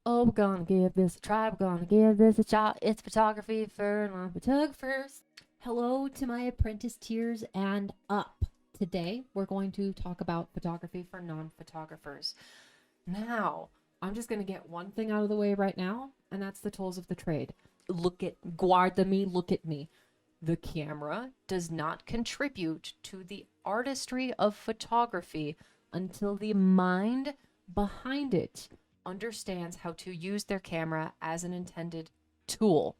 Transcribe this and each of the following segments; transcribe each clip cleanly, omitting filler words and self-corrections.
Oh, we're gonna give this a try. We're gonna give this a shot. It's photography for non-photographers. Hello to my apprentice tiers and up. Today, we're going to talk about photography for non-photographers. Now, I'm just going to get one thing out of the way right now, and that's the tools of the trade. Guarda me, look at me. The camera does not contribute to the artistry of photography until the mind behind it understands how to use their camera as an intended tool.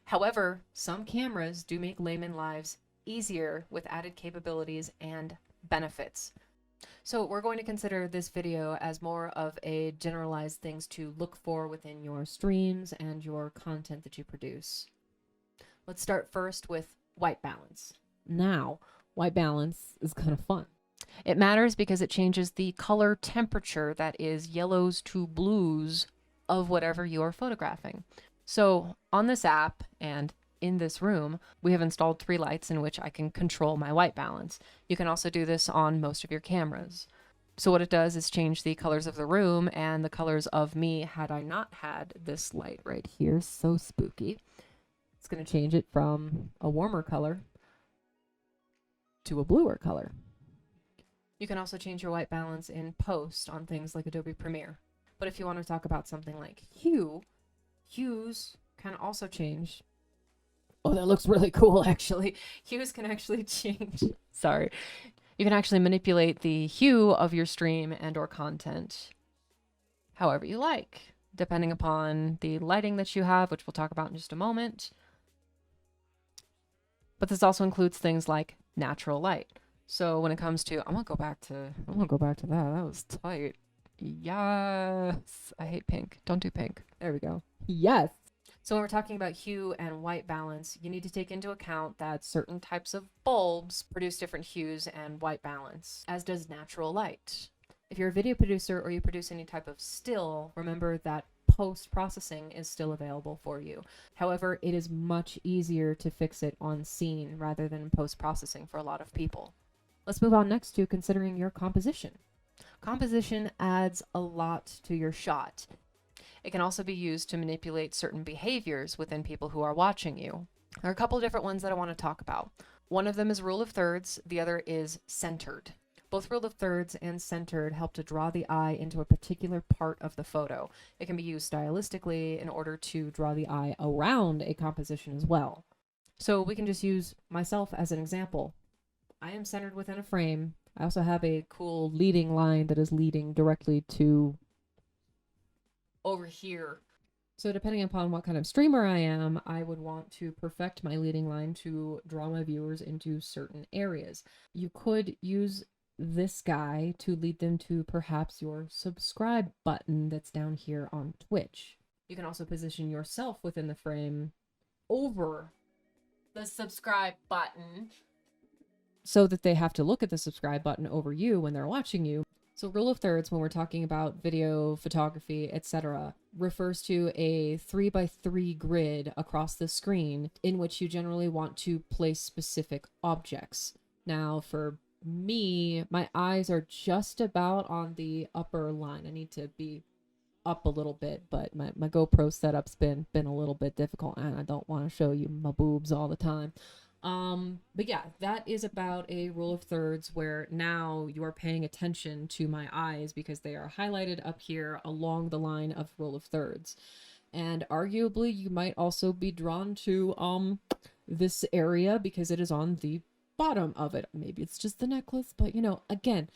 However, some cameras do make layman lives easier with added capabilities and benefits. So we're going to consider this video as more of a generalized things to look for within your streams and your content that you produce. Let's start first with white balance. Now, white balance is kind of fun. It matters because it changes the color temperature, that is yellows to blues, of whatever you are photographing. So on this app and in this room, we have installed 3 lights in which I can control my white balance. You can also do this on most of your cameras. So what it does is change the colors of the room and the colors of me had I not had this light right here. So spooky. It's going to change it from a warmer color to a bluer color. You can also change your white balance in post on things like Adobe Premiere. But if you want to talk about something like hue, hues can also change. Oh, that looks really cool, actually. Hues can actually change. Sorry. You can actually manipulate the hue of your stream and or content however you like, depending upon the lighting that you have, which we'll talk about in just a moment. But this also includes things like natural light. So when it comes to, I'm gonna go back to that. That was tight. Yes. I hate pink. Don't do pink. There we go. Yes. So when we're talking about hue and white balance, you need to take into account that certain types of bulbs produce different hues and white balance, as does natural light. If you're a video producer or you produce any type of still, remember that post-processing is still available for you. However, it is much easier to fix it on scene rather than post-processing for a lot of people. Let's move on next to considering your composition. Composition adds a lot to your shot. It can also be used to manipulate certain behaviors within people who are watching you. There are a couple of different ones that I want to talk about. One of them is rule of thirds, the other is centered. Both rule of thirds and centered help to draw the eye into a particular part of the photo. It can be used stylistically in order to draw the eye around a composition as well. So we can just use myself as an example. I am centered within a frame. I also have a cool leading line that is leading directly to over here. So depending upon what kind of streamer I am, I would want to perfect my leading line to draw my viewers into certain areas. You could use this guy to lead them to perhaps your subscribe button that's down here on Twitch. You can also position yourself within the frame over the subscribe button so that they have to look at the subscribe button over you when they're watching you. So rule of thirds, when we're talking about video, photography, etc., refers to a 3x3 grid across the screen in which you generally want to place specific objects. Now, for me, my eyes are just about on the upper line. I need to be up a little bit, but my GoPro setup's been a little bit difficult, and I don't want to show you my boobs all the time. But yeah, that is about a rule of thirds where now you are paying attention to my eyes because they are highlighted up here along the line of rule of thirds. And arguably you might also be drawn to this area because it is on the bottom of it. Maybe it's just the necklace, but you know, again,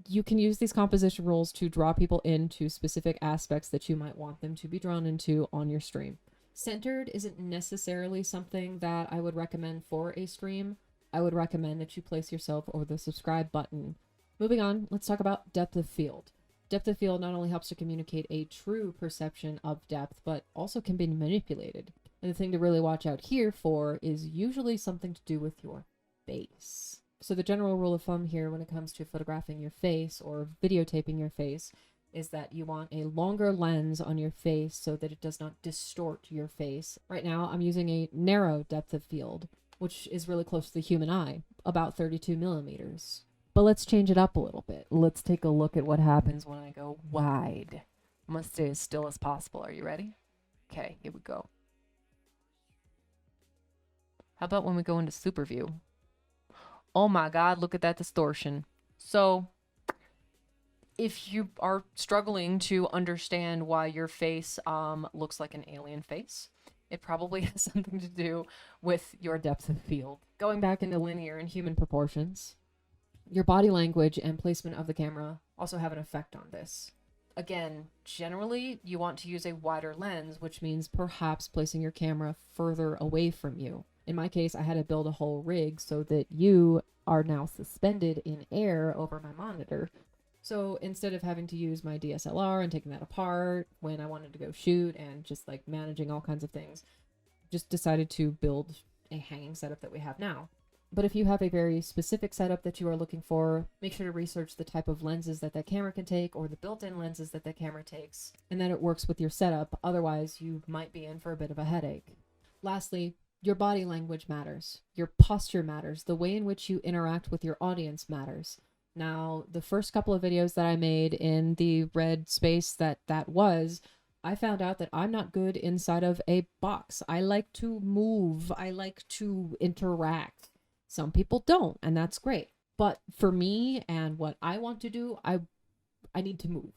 you can use these composition rules to draw people into specific aspects that you might want them to be drawn into on your stream. Centered isn't necessarily something that I would recommend for a stream. I would recommend that you place yourself over the subscribe button. Moving on, let's talk about depth of field. Depth of field not only helps to communicate a true perception of depth, but also can be manipulated. And the thing to really watch out here for is usually something to do with your face. So the general rule of thumb here when it comes to photographing your face or videotaping your face is that you want a longer lens on your face so that it does not distort your face. Right now, I'm using a narrow depth of field, which is really close to the human eye, about 32 millimeters. But let's change it up a little bit. Let's take a look at what happens when I go wide. I'm gonna stay as still as possible. Are you ready? Okay, here we go. How about when we go into super view? Oh my God, look at that distortion. So if you are struggling to understand why your face looks like an alien face, it probably has something to do with your depth of field. Going back into linear and human proportions, your body language and placement of the camera also have an effect on this. Again, generally, you want to use a wider lens, which means perhaps placing your camera further away from you. In my case, I had to build a whole rig so that you are now suspended in air over my monitor. So instead of having to use my DSLR and taking that apart when I wanted to go shoot and just like managing all kinds of things, just decided to build a hanging setup that we have now. But if you have a very specific setup that you are looking for, make sure to research the type of lenses that that camera can take or the built-in lenses that that camera takes and that it works with your setup. Otherwise, you might be in for a bit of a headache. Lastly, your body language matters. Your posture matters. The way in which you interact with your audience matters. Now, the first couple of videos that I made in the red space that was, I found out that I'm not good inside of a box. I like to move. I like to interact. Some people don't, and that's great. But for me and what I want to do, I need to move.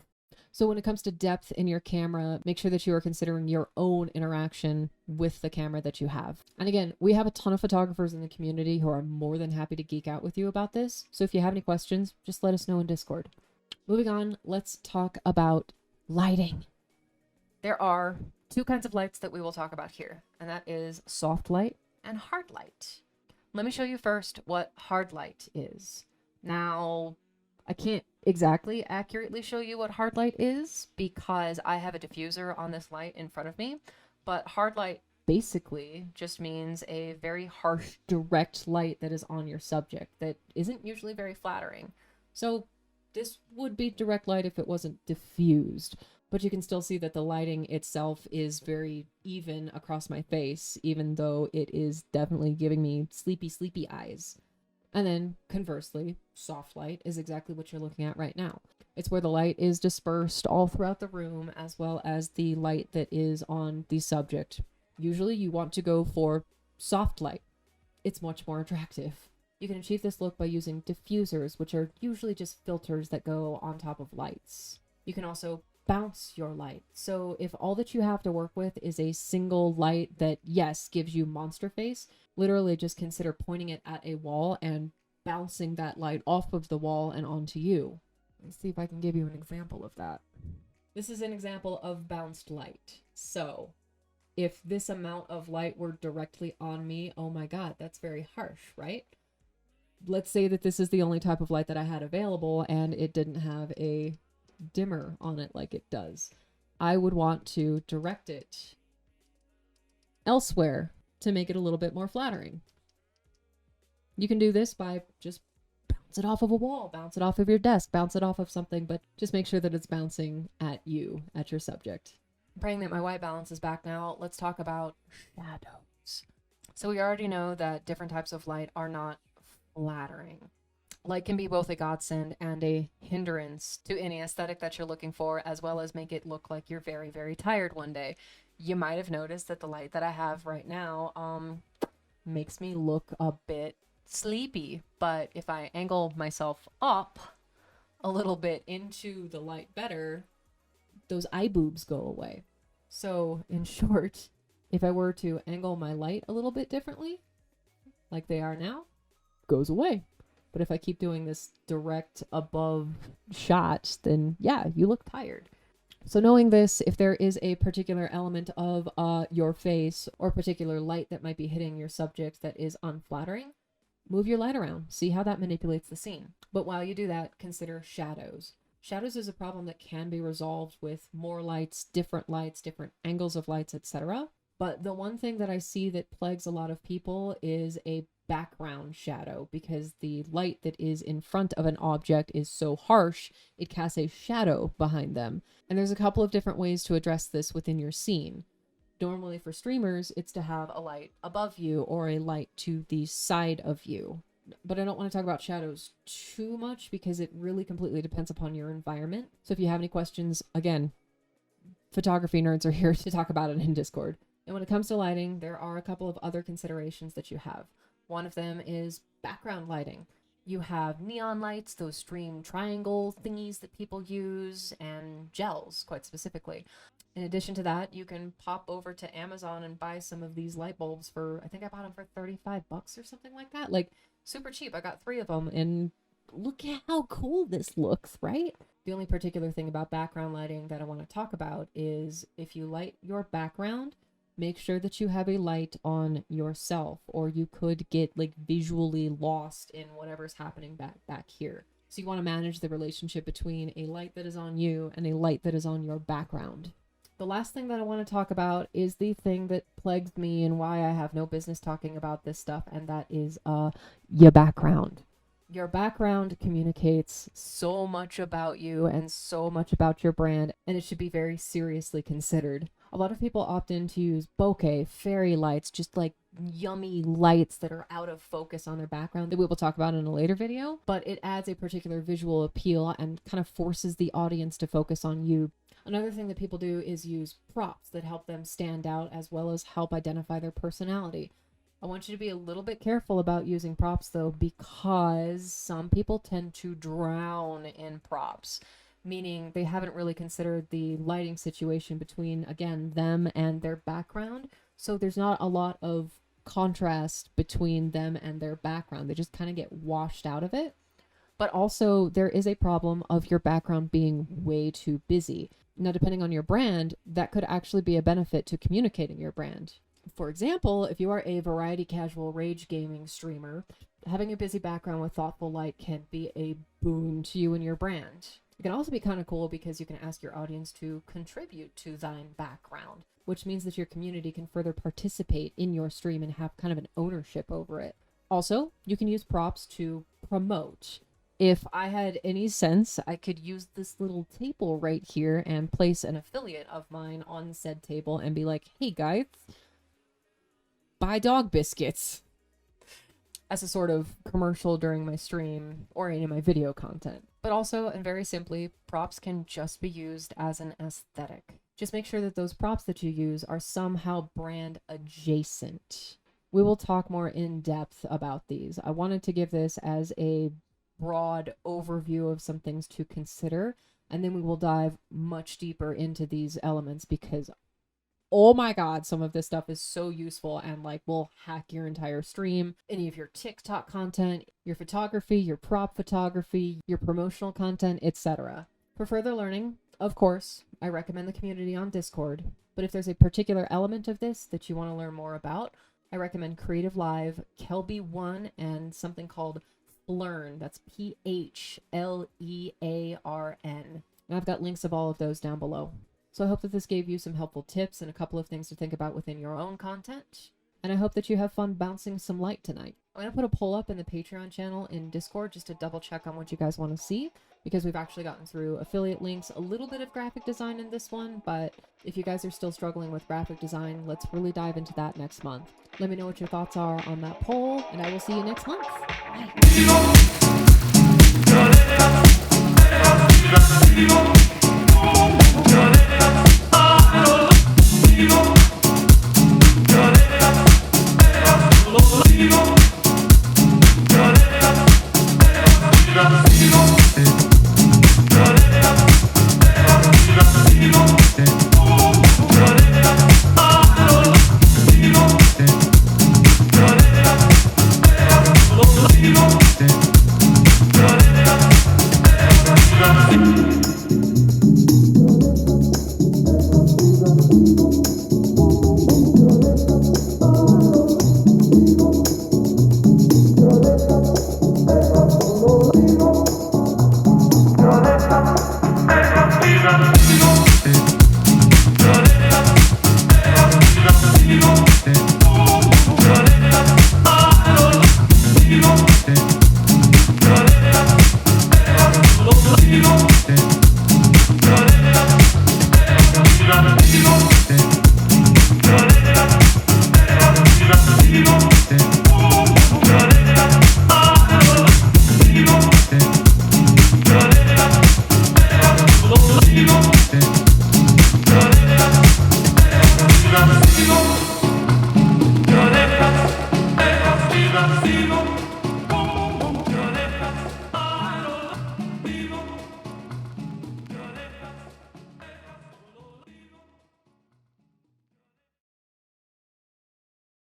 So when it comes to depth in your camera, make sure that you are considering your own interaction with the camera that you have. And again, we have a ton of photographers in the community who are more than happy to geek out with you about this. So if you have any questions, just let us know in Discord. Moving on, let's talk about lighting. There are two kinds of lights that we will talk about here, and that is soft light and hard light. Let me show you first what hard light is. Now, I can't exactly accurately show you what hard light is because I have a diffuser on this light in front of me, but hard light basically just means a very harsh, direct light that is on your subject that isn't usually very flattering. So this would be direct light if it wasn't diffused, but you can still see that the lighting itself is very even across my face, even though it is definitely giving me sleepy eyes. And then conversely, soft light is exactly what you're looking at right now. It's where the light is dispersed all throughout the room, as well as the light that is on the subject. Usually you want to go for soft light. It's much more attractive. You can achieve this look by using diffusers, which are usually just filters that go on top of lights. You can also bounce your light. So if all that you have to work with is a single light that, yes, gives you monster face, literally just consider pointing it at a wall and bouncing that light off of the wall and onto you. Let's see if I can give you an example of that. This is an example of bounced light. So if this amount of light were directly on me, oh my God, that's very harsh, right? Let's say that this is the only type of light that I had available and it didn't have a dimmer on it like it does. I would want to direct it elsewhere to make it a little bit more flattering. You can do this by just bounce it off of a wall, bounce it off of your desk, bounce it off of something, but just make sure that it's bouncing at you, at your subject. I'm praying that my white balance is back now. Let's talk about shadows. So we already know that different types of light are not flattering. Light can be both a godsend and a hindrance to any aesthetic that you're looking for, as well as make it look like you're very, very tired one day. You might have noticed that the light that I have right now makes me look a bit sleepy, but if I angle myself up a little bit into the light better, those eye boobs go away. So in short, if I were to angle my light a little bit differently, like they are now, goes away. But if I keep doing this direct above shot, then yeah, you look tired. So knowing this, if there is a particular element of your face or particular light that might be hitting your subject that is unflattering, move your light around. See how that manipulates the scene. But while you do that, consider shadows. Shadows is a problem that can be resolved with more lights, different angles of lights, etc. But the one thing that I see that plagues a lot of people is a background shadow, because the light that is in front of an object is so harsh, it casts a shadow behind them. And there's a couple of different ways to address this within your scene. Normally for streamers, it's to have a light above you or a light to the side of you. But I don't want to talk about shadows too much because it really completely depends upon your environment. So if you have any questions, again, photography nerds are here to talk about it in Discord. And when it comes to lighting, there are a couple of other considerations that you have. One of them is background lighting. You have neon lights, those stream triangle thingies that people use, and gels, quite specifically. In addition to that, you can pop over to Amazon and buy some of these light bulbs for, I think I bought them for $35 or something like that. Like, super cheap. I got 3 of them, and look at how cool this looks, right? The only particular thing about background lighting that I want to talk about is if you light your background, make sure that you have a light on yourself, or you could get like visually lost in whatever's happening back here. So you want to manage the relationship between a light that is on you and a light that is on your background. The last thing that I want to talk about is the thing that plagues me and why I have no business talking about this stuff, and that is your background. Your background communicates so much about you and so much about your brand, and it should be very seriously considered. A lot of people opt in to use bokeh, fairy lights, just like yummy lights that are out of focus on their background that we will talk about in a later video, but it adds a particular visual appeal and kind of forces the audience to focus on you. Another thing that people do is use props that help them stand out as well as help identify their personality. I want you to be a little bit careful about using props though, because some people tend to drown in props, meaning they haven't really considered the lighting situation between, again, them and their background. So there's not a lot of contrast between them and their background. They just kind of get washed out of it. But also there is a problem of your background being way too busy. Now, depending on your brand, that could actually be a benefit to communicating your brand. For example, if you are a variety casual rage gaming streamer, having a busy background with thoughtful light can be a boon to you and your brand. It can also be kind of cool because you can ask your audience to contribute to thine background, which means that your community can further participate in your stream and have kind of an ownership over it. Also, you can use props to promote. If I had any sense, I could use this little table right here and place an affiliate of mine on said table and be like, hey guys, buy dog biscuits, as a sort of commercial during my stream or any of my video content. But also, and very simply, props can just be used as an aesthetic. Just make sure that those props that you use are somehow brand adjacent. We will talk more in depth about these. I wanted to give this as a broad overview of some things to consider, and then we will dive much deeper into these elements because oh my god, some of this stuff is so useful and like will hack your entire stream, any of your TikTok content, your photography, your prop photography, your promotional content, etc. For further learning, of course, I recommend the community on Discord, but if there's a particular element of this that you want to learn more about, I recommend Creative Live, Kelby1, and something called Phlearn. That's Phlearn. And I've got links of all of those down below. So I hope that this gave you some helpful tips and a couple of things to think about within your own content. And I hope that you have fun bouncing some light tonight. I'm going to put a poll up in the Patreon channel in Discord just to double check on what you guys want to see, because we've actually gotten through affiliate links, a little bit of graphic design in this one, but if you guys are still struggling with graphic design, let's really dive into that next month. Let me know what your thoughts are on that poll, and I will see you next month. Bye.